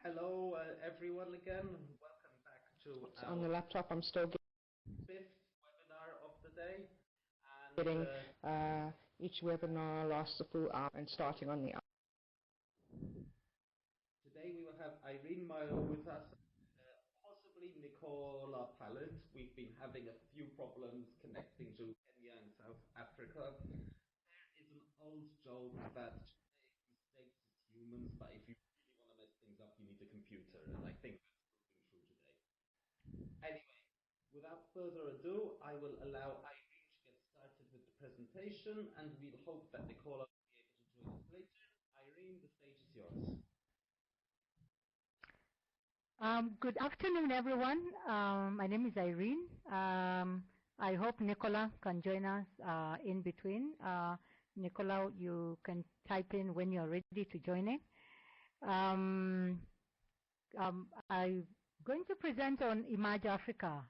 Hello, everyone again. Welcome back to It's on the laptop. I'm still fifth webinar of the day. And getting each webinar lasts a full hour and starting on the hour. Today we will have Irene Mayo with us, possibly Nicola Pallant. We've been having a few problems connecting to Kenya and South Africa. There is an old joke that mistakes is humans, but if you really want to mess things up, you need a computer, and I think that's proving true today. Anyway, without further ado, I will allow Irene to get started with the presentation, and we'll hope that Nicola will be able to join us later. Irene, the stage is yours. Good afternoon, everyone. My name is Irene. I hope Nicola can join us in between. Nicola, you can type in when you're ready to join in. I'm going to present on Emerge Africa.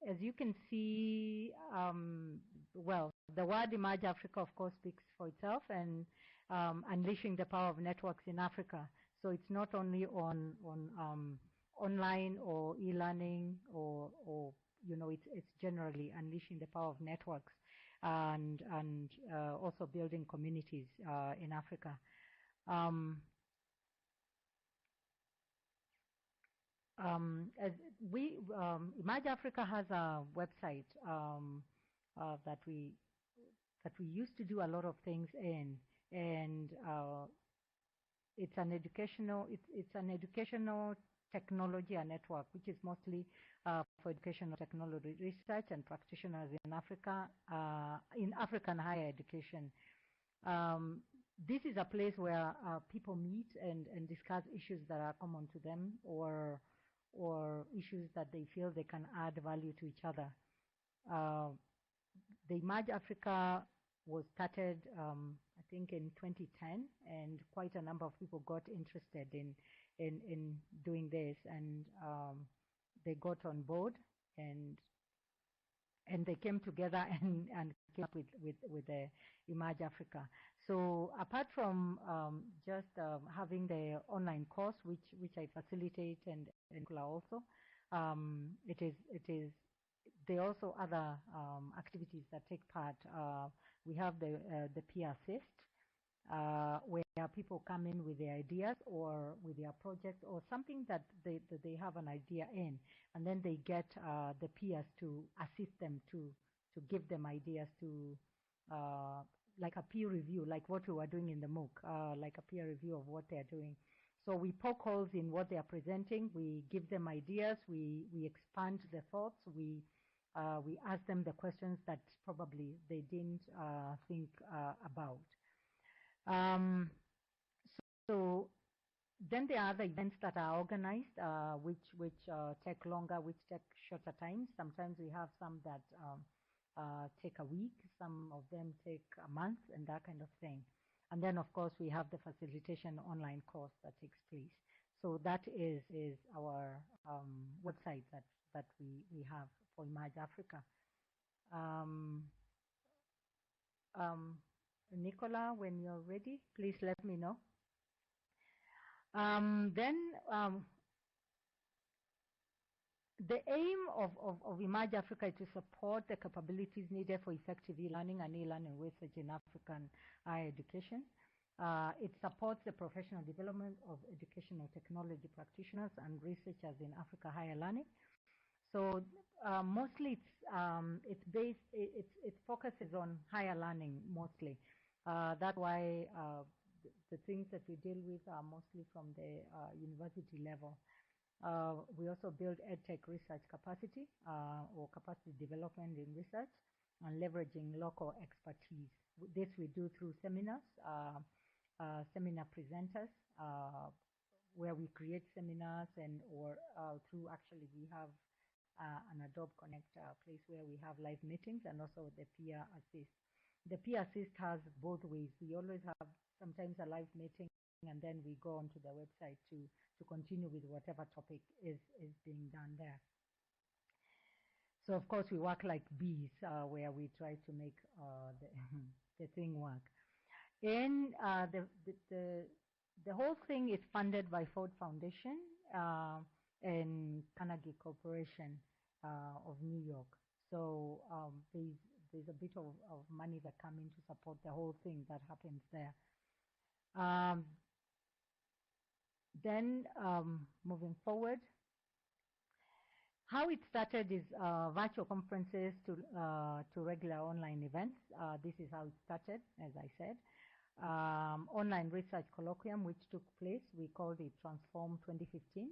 As you can see, well, the word Emerge Africa, of course, speaks for itself, and unleashing the power of networks in Africa. So it's not only on online or e-learning or you know, it's generally unleashing the power of networks and also building communities in Africa. As Emerge Africa has a website that we used to do a lot of things in, and it's an educational technology and network, which is mostly for educational technology research and practitioners in Africa, in African higher education. This is a place where people meet and discuss issues that are common to them, or issues that they feel they can add value to each other. The Emerge Africa was started, I think, in 2010, and quite a number of people got interested in doing this, and they got on board, and they came together and came up with the Emerge Africa. So apart from just having the online course, which I facilitate and also, there are also other activities that take part. We have the peer assist, where people come in with their ideas or with their projects or something that they have an idea in, and then they get the peers to assist them to give them ideas to, like a peer review, like what we were doing in the MOOC, like a peer review of what they're doing. So we poke holes in what they are presenting. We give them ideas. We expand the thoughts. We ask them the questions that probably they didn't think about. So then there are other events that are organized, which take longer, which take shorter time. Sometimes we have some that take a week. Some of them take a month, and that kind of thing. And then, of course, we have the facilitation online course that takes place. So that is our website that we have for Emerge Africa. Nicola, when you're ready, please let me know. The aim of Emerge Africa is to support the capabilities needed for effective e-learning and e-learning research in African higher education. It supports the professional development of educational technology practitioners and researchers in Africa higher learning. So mostly it focuses on higher learning mostly. That's why the things that we deal with are mostly from the university level. We also build EdTech research capacity or capacity development in research and leveraging local expertise. This we do through seminars, seminar presenters, where we create seminars, or through, actually we have an Adobe Connect place where we have live meetings, and also the peer assist. The peer assist has both ways. We always have sometimes a live meeting, and then we go onto the website to continue with whatever topic is being done there. So of course we work like bees, where we try to make the thing work. And the whole thing is funded by Ford Foundation and Carnegie Corporation of New York. So there's a bit of money that come in to support the whole thing that happens there. Then moving forward, how it started is virtual conferences to regular online events. This is how it started, as I said. Online research colloquium, which took place, we called it Transform 2015.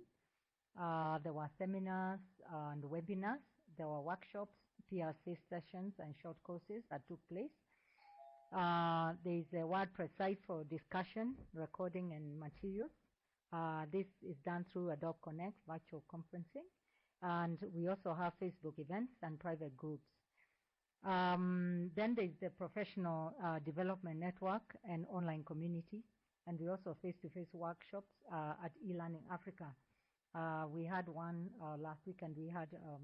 There were seminars and webinars. There were workshops, PRC sessions, and short courses that took place. There is a WordPress site for discussion, recording, and materials. This is done through Adobe Connect virtual conferencing. And we also have Facebook events and private groups. Then there's the professional development network and online community. And we also face-to-face workshops at eLearning Africa. We had one last week, and we had a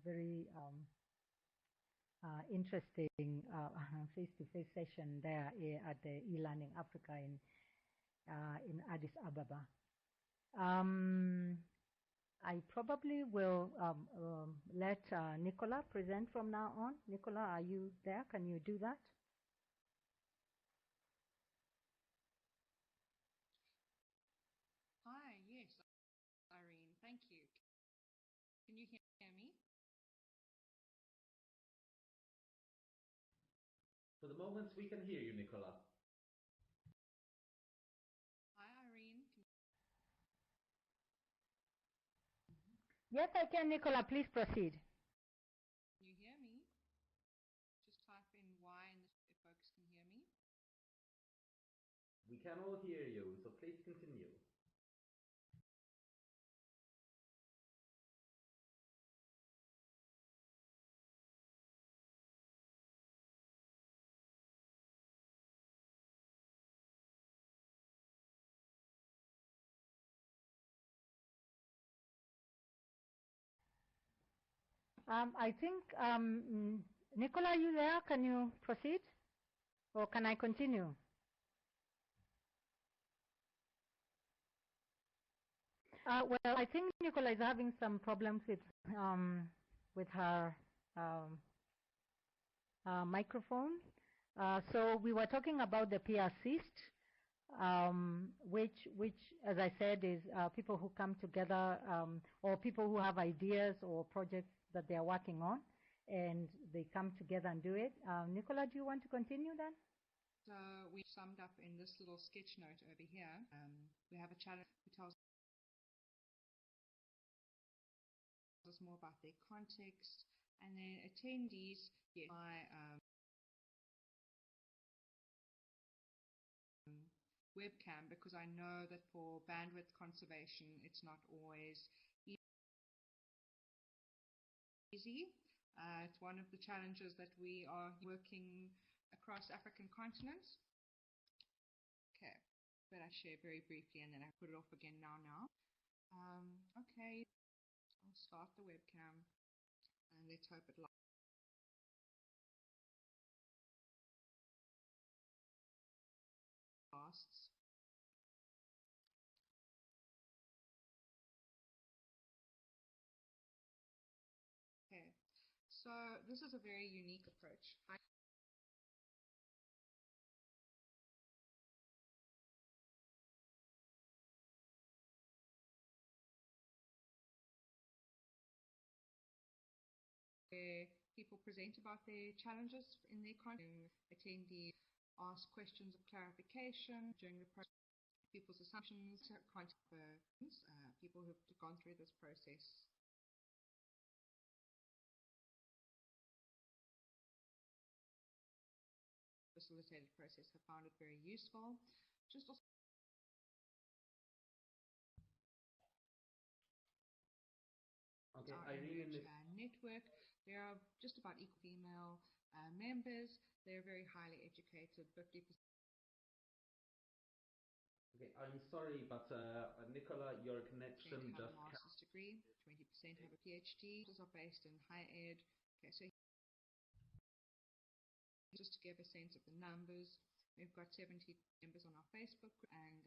very interesting face-to-face session there at the eLearning Africa in Addis Ababa. I probably will let Nicola present from now on. Nicola, are you there? Can you do that? Hi, yes, Irene, thank you. Can you hear me? For the moment, we can hear you, Nicola. Hi, Irene. Yes, I can, Nicola. Please proceed. Can you hear me? Just type in Y and if folks can hear me. We can all hear you, so please continue. I think, Nicola, are you there? Can you proceed? Or can I continue? Well, I think Nicola is having some problems with her microphone. So we were talking about the PRCist, which, as I said, is people who come together or people who have ideas or projects that they are working on, and they come together and do it. Nicola, do you want to continue then? So we summed up in this little sketch note over here. We have a challenge who tells us more about their context, and then attendees get my webcam, because I know that for bandwidth conservation it's not always easy. It's one of the challenges that we are working across African continents. Okay, but I share very briefly and then I put it off again now. Okay, I'll start the webcam and let's hope it lasts. Okay, so this is a very unique approach. Where people present about their challenges in their content, attendees ask questions of clarification during the process, people's assumptions, people who've gone through this process. Facilitated process have found it very useful. Just also Okay, our Irene, network, there are just about equal female members. They're very highly educated, 50%. Okay, I'm sorry, but Nicola, your connection have just a master's degree, 20% have a PhD. These are based in higher ed. Okay, so just to give a sense of the numbers, We've got 70 members on our Facebook and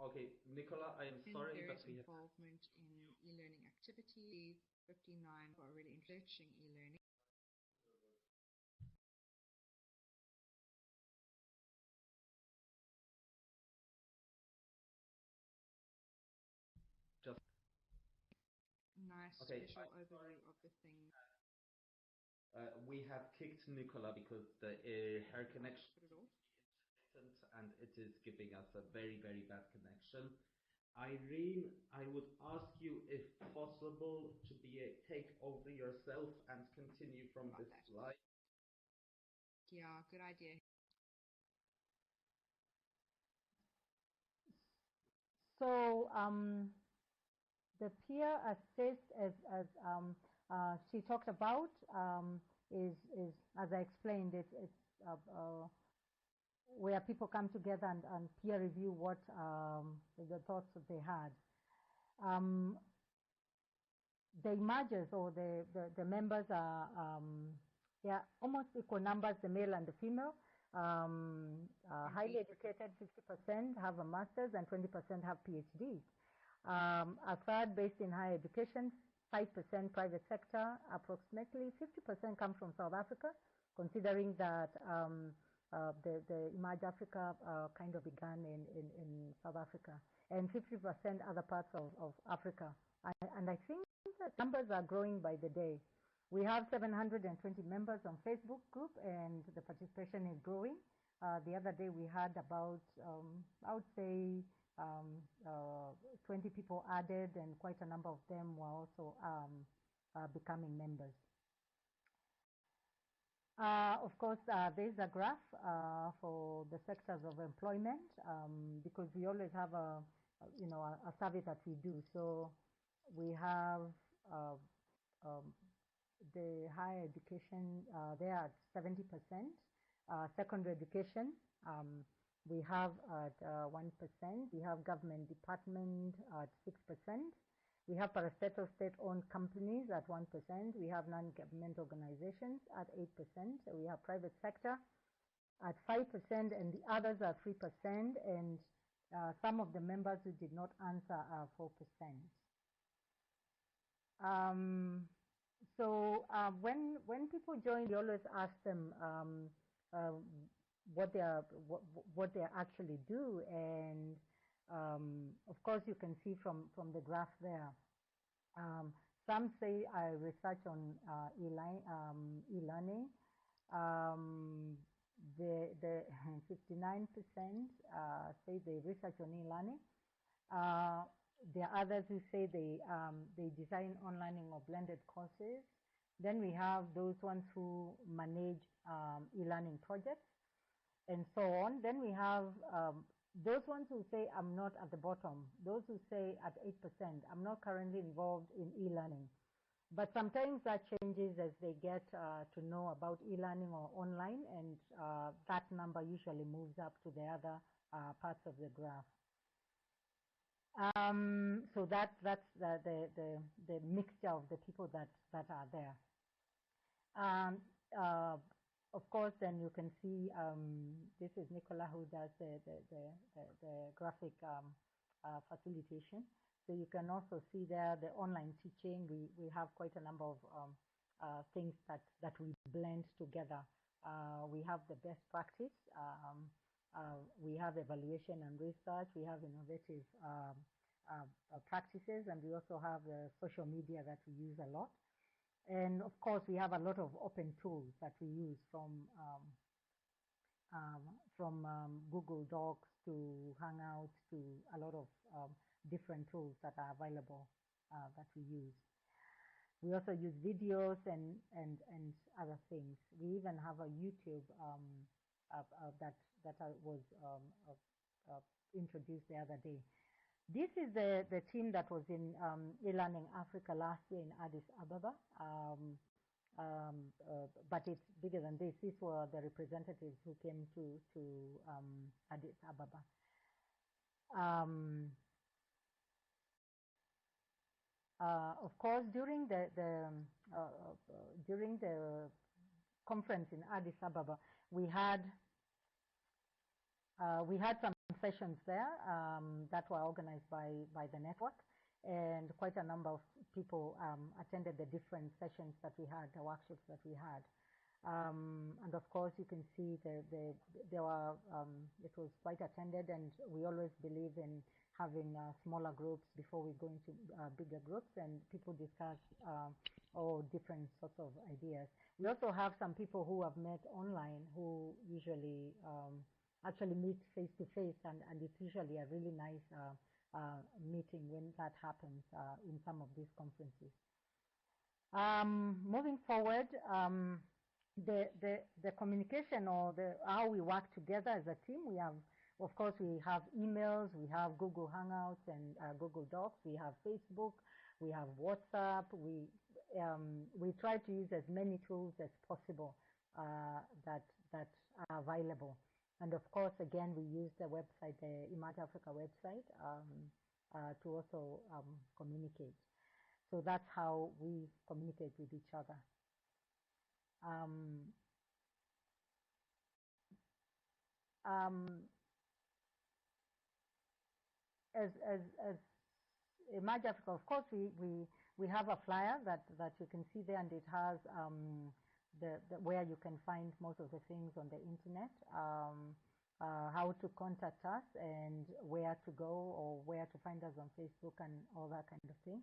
Okay, Nicola, I am sorry, but various we have involvement in e-learning activity. 59 are already researching e-learning. just Nice okay. visual overview of the thing. We have kicked Nicola because her connection Put it off. and it is giving us a very, very bad connection. Irene, I would ask you, if possible, to take over yourself and continue from this slide. Yeah, good idea. So the peer assist, as she talked about, is as I explained, it's where people come together and peer review what the thoughts that they had. The emergers or the members are almost equal numbers, the male and the female. Highly educated, 50% have a master's and 20% have PhDs. A third based in higher education, 5% private sector, approximately 50% come from South Africa, considering that the Emerge Africa kind of began in South Africa, and 50% other parts of Africa. And I think that numbers are growing by the day. We have 720 members on Facebook group, and the participation is growing. The other day we had about, I would say, 20 people added, and quite a number of them were also becoming members. Of course, there's a graph for the sectors of employment, because we always have a survey that we do. So we have the higher education there at 70%, secondary education we have at 1%, we have government department at 6%, we have parastatal state-owned companies at 1%, we have non-government organizations at 8%, we have private sector at 5%, and the others are 3%, and some of the members who did not answer are 4%. So when people join, we always ask them what they actually do, and of course you can see from the graph there. Some say I research on e-learning. The 59% say they research on e-learning. There are others who say they design online or blended courses. Then we have those ones who manage e-learning projects, and so on. Then we have those ones who say I'm not at the bottom. Those who say at 8%, I'm not currently involved in e-learning. But sometimes that changes as they get to know about e-learning or online, and that number usually moves up to the other parts of the graph. So that's the mixture of the people that are there. Of course, then you can see this is Nicola who does the graphic facilitation. So you can also see there the online teaching. We have quite a number of things that we blend together. We have the best practice. We have evaluation and research. We have innovative practices, and we also have the social media that we use a lot. And of course, we have a lot of open tools that we use from Google Docs to Hangouts to a lot of different tools that are available that we use. We also use videos and other things. We even have a YouTube that was introduced the other day. This is the team that was in e-learning Africa last year in Addis Ababa, but it's bigger than this. These were the representatives who came to Addis Ababa. Of course, during the conference in Addis Ababa, we had some sessions there that were organized by the network, and quite a number of people attended the different sessions that we had, the workshops that we had. And of course, you can see there were, it was quite attended, and we always believe in having smaller groups before we go into bigger groups, and people discuss all different sorts of ideas. We also have some people who have met online who usually actually meet face to face, and it's usually a really nice meeting when that happens in some of these conferences. Moving forward, the communication, or how we work together as a team, we have, of course, we have emails, we have Google Hangouts and Google Docs, we have Facebook, we have WhatsApp. We try to use as many tools as possible that are available. And of course, again, we use the website, the Emerge Africa website, to also communicate. So that's how we communicate with each other. As Emerge Africa, of course, we have a flyer that you can see there, and it has where you can find most of the things on the internet, how to contact us and where to go or where to find us on Facebook and all that kind of thing.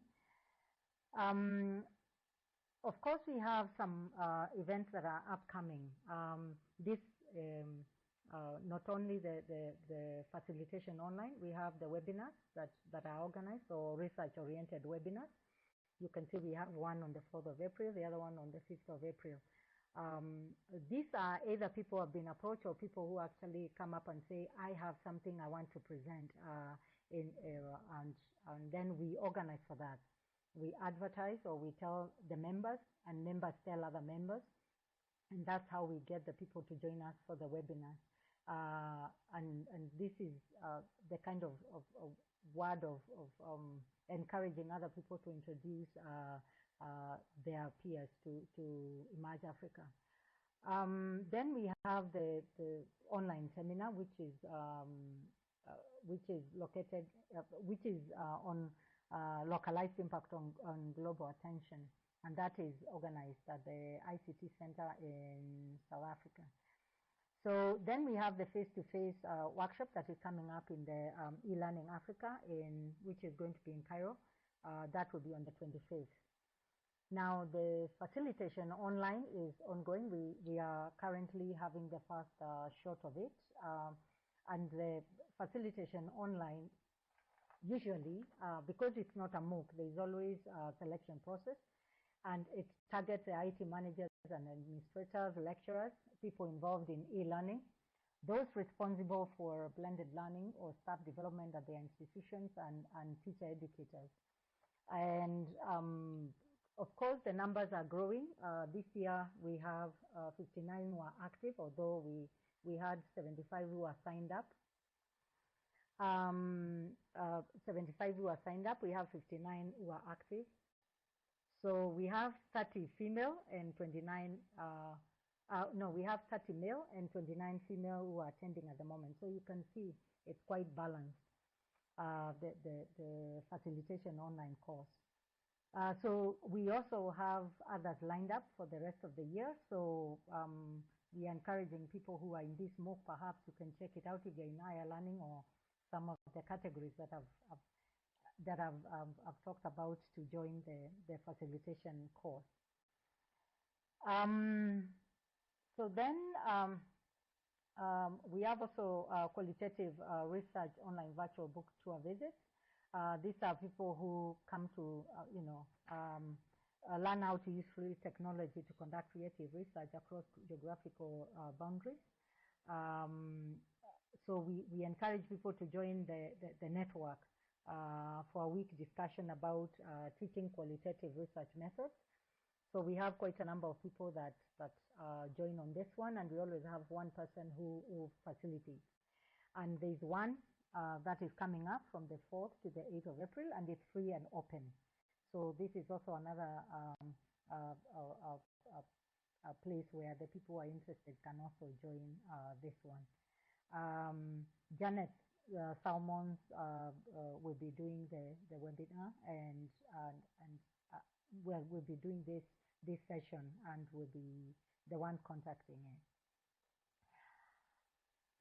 Of course, we have some events that are upcoming. Not only the facilitation online, we have the webinars that are organized, or research-oriented webinars. You can see we have one on the 4th of April, the other one on the 5th of April. These are either people who have been approached or people who actually come up and say, I have something I want to present, and then we organize for that. We advertise, or we tell the members, and members tell other members, and that's how we get the people to join us for the webinar. And this is the kind of word of encouraging other people to introduce their peers to Emerge Africa. Then we have the online seminar, which is located, on localized impact on global attention, and that is organized at the ICT Center in South Africa. So then we have the face-to-face workshop that is coming up in the e-learning Africa, which is going to be in Cairo. That will be on the 25th. Now, the facilitation online is ongoing. We are currently having the first shot of it, and the facilitation online, usually, because it's not a MOOC, there is always a selection process, and it targets the IT managers and administrators, lecturers, people involved in e-learning, those responsible for blended learning or staff development at their institutions, and teacher educators. And of course, the numbers are growing. This year, we have 59 who are active, although we had 75 who are signed up. 75 who are signed up. We have 59 who are active. So we have 30 female and 29, we have 30 male and 29 female who are attending at the moment. So you can see it's quite balanced, the facilitation online course. So we also have others lined up for the rest of the year. So we are encouraging people who are in this MOOC, perhaps you can check it out if you're in higher learning or some of the categories that I've talked about, to join the facilitation course. So then we have also qualitative research online virtual book tour visits. These are people who come to, learn how to use free technology to conduct creative research across geographical boundaries. So we encourage people to join the network for a week discussion about teaching qualitative research methods. So we have quite a number of people that join on this one, and we always have one person who facilitates. And there's one that is coming up from the 4th to the 8th of April, and it's free and open. So this is also another a place where the people who are interested can also join this one. Janet Salmons will be doing the webinar, and we'll be doing this session, and will be the one contacting it.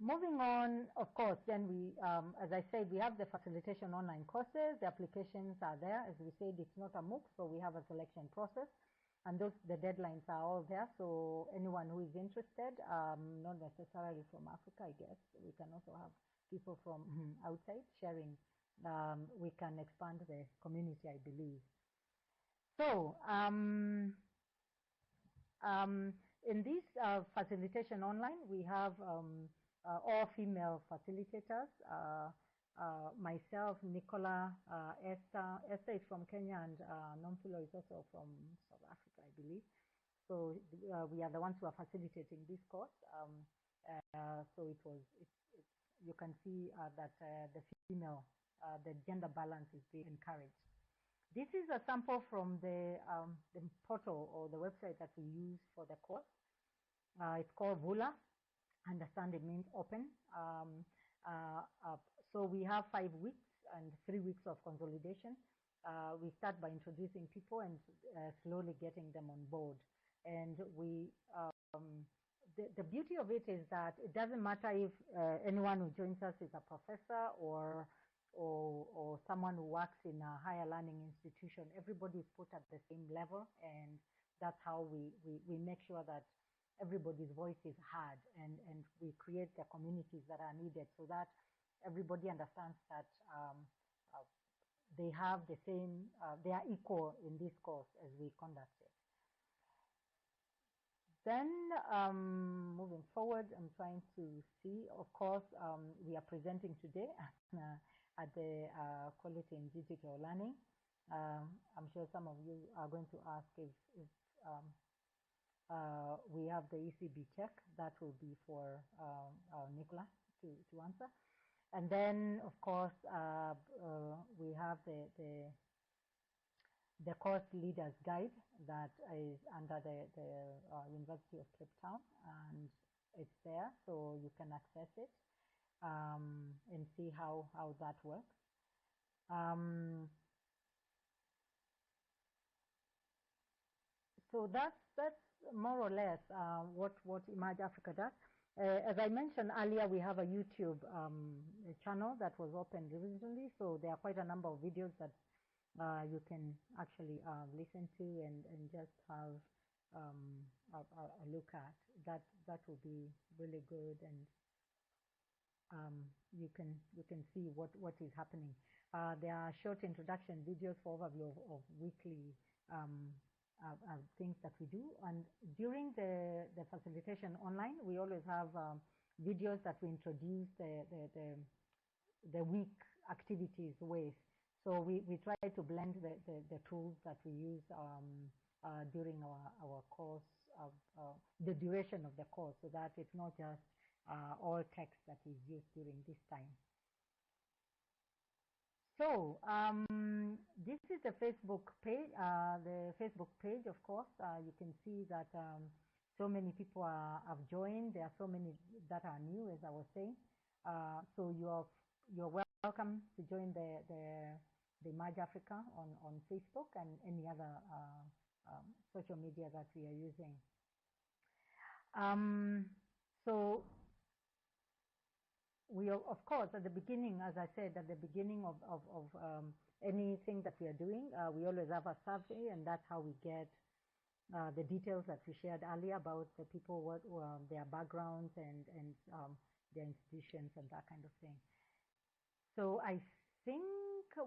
Moving on, of course, then we, as I said, we have the facilitation online courses. The applications are there. As we said, it's not a MOOC, so we have a selection process, and the deadlines are all there. So anyone who is interested, not necessarily from Africa, I guess, we can also have people from outside sharing. We can expand the community, I believe. So in this facilitation online, we have all female facilitators. Myself, Nicola, Esther. Esther is from Kenya, and Nomfulo is also from South Africa, I believe. So we are the ones who are facilitating this course. So you can see that the female, the gender balance is being encouraged. This is a sample from the portal or the website that we use for the course. It's called VULA. Understand it means open. So we have 5 weeks and 3 weeks of consolidation. We start by introducing people and slowly getting them on board. And the beauty of it is that it doesn't matter if anyone who joins us is a professor or someone who works in a higher learning institution. Everybody is put at the same level, and that's how we make sure that everybody's voice is heard, and we create the communities that are needed so that everybody understands that they have the same, they are equal in this course as we conduct it. Then moving forward, I'm trying to see, of course, we are presenting today at the Quality in Digital Learning. I'm sure some of you are going to ask if we have the ECB check. That will be for Nicola to answer. And then, of course, we have the course leaders guide that is under the University of Cape Town, and it's there, so you can access it and see how that works. So that's more or less what Emerge Africa does. As I mentioned earlier, we have a YouTube channel that was opened recently, so there are quite a number of videos that you can actually listen to and just have a look at. That will be really good, and you can see what is happening. There are short introduction videos for overview of weekly things that we do, and during the facilitation online, we always have videos that we introduce the week activities with. So we try to blend the tools that we use during our course, the duration of the course, so that it's not just all text that is used during this time. So this is the Facebook page. Of course, you can see that so many people have joined. There are so many that are new, as I was saying. So you're welcome to join the Emerge Africa on Facebook and any other social media that we are using. So we are, of course, at the beginning, as I said, at the beginning of anything that we are doing, we always have a survey, and that's how we get the details that we shared earlier about the people, their backgrounds and their institutions and that kind of thing. So I think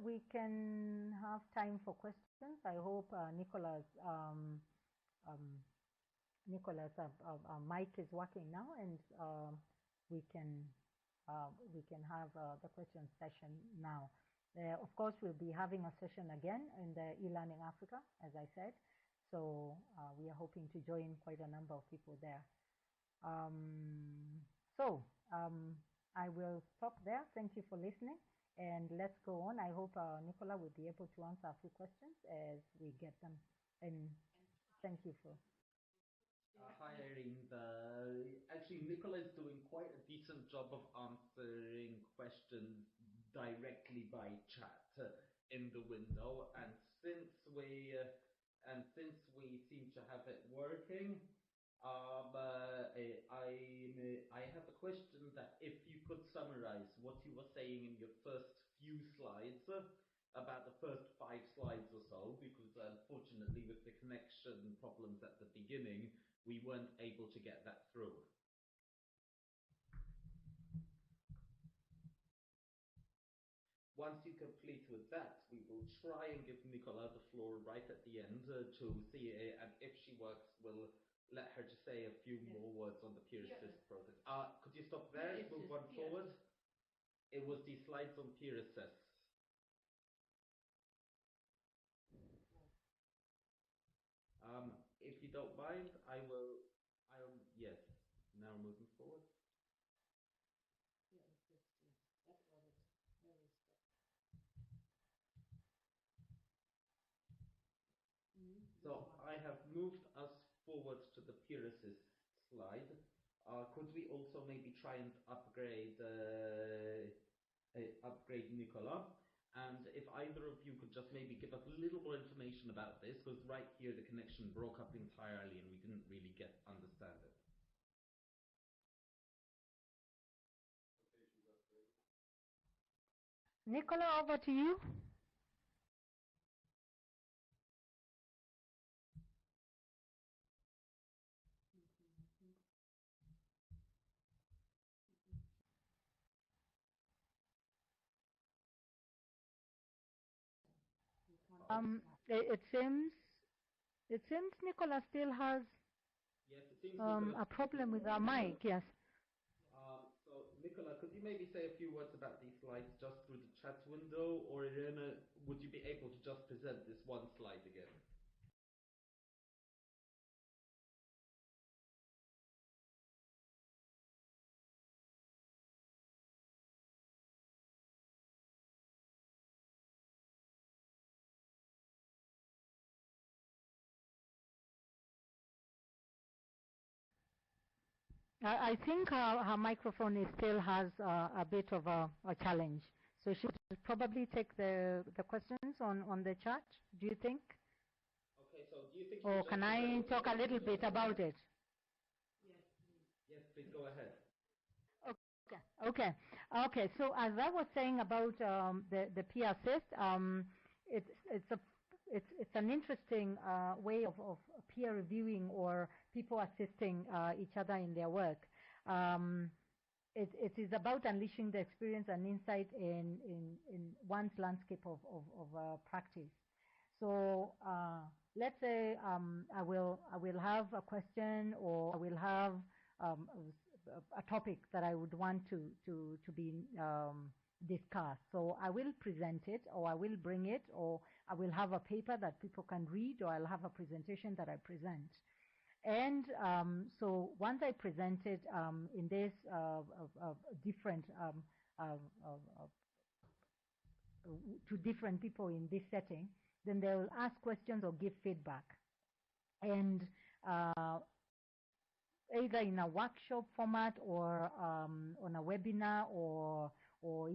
we can have time for questions. I hope Nicola's mic is working now, and we can have the question session now. Of course, we'll be having a session again in the e-learning Africa, as I said. So we are hoping to join quite a number of people there. I will stop there. Thank you for listening. And let's go on. I hope Nicola will be able to answer a few questions as we get them. And thank you for. Hi, Irene. Actually, Nicola is doing quite a decent job of answering questions directly by chat in the window, and since we seem to have it working, I have a question that if you could summarize what you were saying in your first few slides, about the first 5 slides or so, because unfortunately with the connection problems at the beginning, we weren't able to get that through. Once you complete with that, we will try and give Nicola the floor right at the end to see, and if she works, we'll let her just say a few more words on the peer assist process. Could you stop there? Move one forward. It was the slides on peer assist. If you don't mind, yes, now moving forward. So I have moved us forward to the peer assist slide. Could we also maybe try and upgrade Nicola? And if either of you could just maybe give us a little more information about this, because right here the connection broke up entirely and we didn't really understand it. Nicola, over to you. It seems Nicola still has Yes, it seems a problem with our mic. Yes. So Nicola, could you maybe say a few words about these slides just through the chat window, or Irena, would you be able to just present this one slide again? I think her microphone still has a bit of a challenge. So she should probably take the questions on the chat, do you think? Okay, so do you think Or can I talk a little bit about it? Yes, please go ahead. Okay. So as I was saying about the peer assist, it's an interesting way of peer reviewing or people assisting each other in their work. It is about unleashing the experience and insight in one's landscape of practice. So let's say I will have a question, or I will have a topic that I would want to be discussed. So I will present it, or I will bring it, or I will have a paper that people can read, or I'll have a presentation that I present. And so once I present it in this different to different people in this setting, then they'll ask questions or give feedback. And either in a workshop format or on a webinar or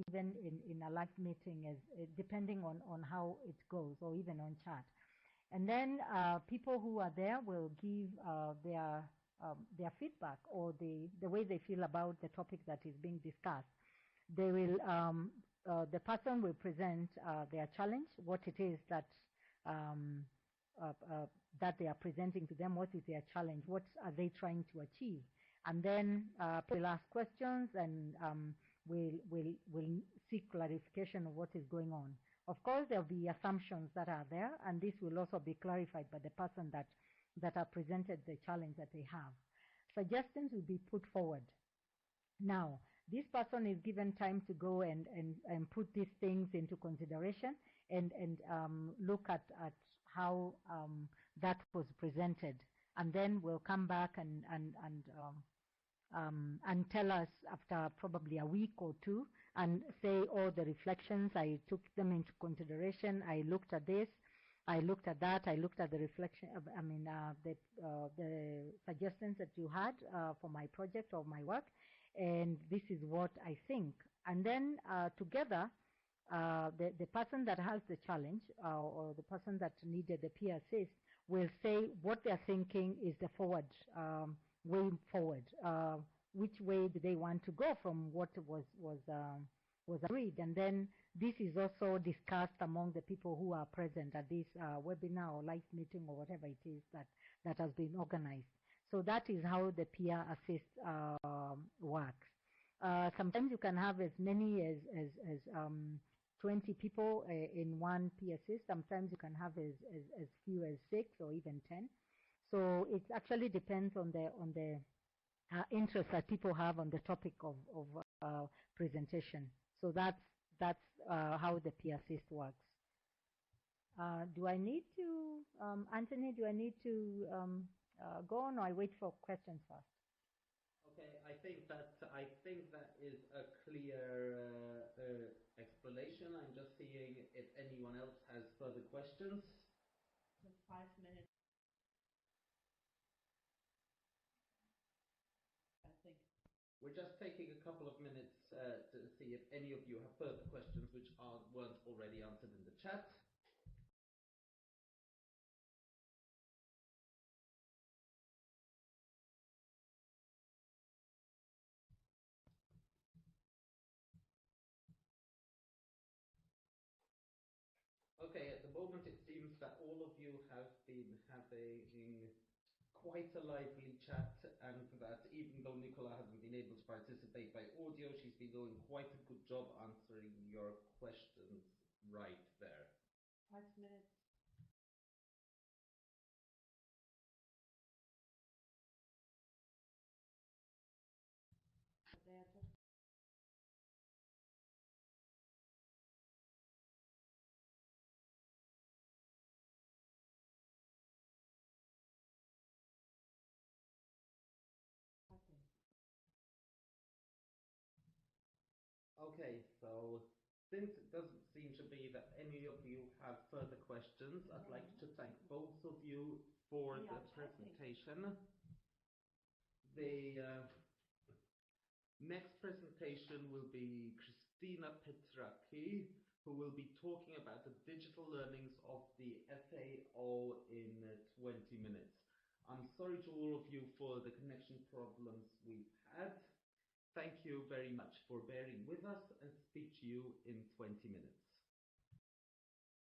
even in a live meeting, depending on how it goes, or even on chat. And then people who are there will give their feedback, or the way they feel about the topic that is being discussed. They will the person will present their challenge, what it is that that they are presenting to them, what is their challenge, what are they trying to achieve. And then we'll ask questions, and we'll seek clarification of what is going on. Of course, there will be assumptions that are there, and this will also be clarified by the person that are presented the challenge that they have. Suggestions will be put forward. Now, this person is given time to go and put these things into consideration and look at how that was presented. And then we'll come back and and tell us after probably a week or two and say, oh, the reflections, I took them into consideration. I looked at this, I looked at that, I looked at the reflection, the suggestions that you had for my project or my work, and this is what I think. And then together, the person that has the challenge or the person that needed the peer assist will say what they're thinking is the way forward. Which way do they want to go from what was agreed? And then this is also discussed among the people who are present at this webinar or live meeting or whatever it is that has been organized. So that is how the peer assist works. Sometimes you can have as many as 20 people in one peer assist. Sometimes you can have as few as 6 or even 10. So it actually depends on the interest that people have on the topic of presentation. So that's how the peer assist works. Do I need to, Anthony? Do I need to go on, or I wait for questions first? Okay, I think that is a clear explanation. I'm just seeing if anyone else has further questions. 5 minutes. I think. We're just taking a couple of minutes to see if any of you have further questions which weren't already answered in the chat. Okay, at the moment it seems that all of you have been having quite a lively chat, and that even though Nicola hasn't been able to participate by audio, she's been doing quite a good job answering your questions right there. 5 minutes. Okay, so since it doesn't seem to be that any of you have further questions, I'd like to thank both of you for the presentation. The next presentation will be Christina Petracchi, who will be talking about the digital learnings of the FAO in 20 minutes. I'm sorry to all of you for the connection problems we've had. Thank you very much for bearing with us, and speak to you in 20 minutes.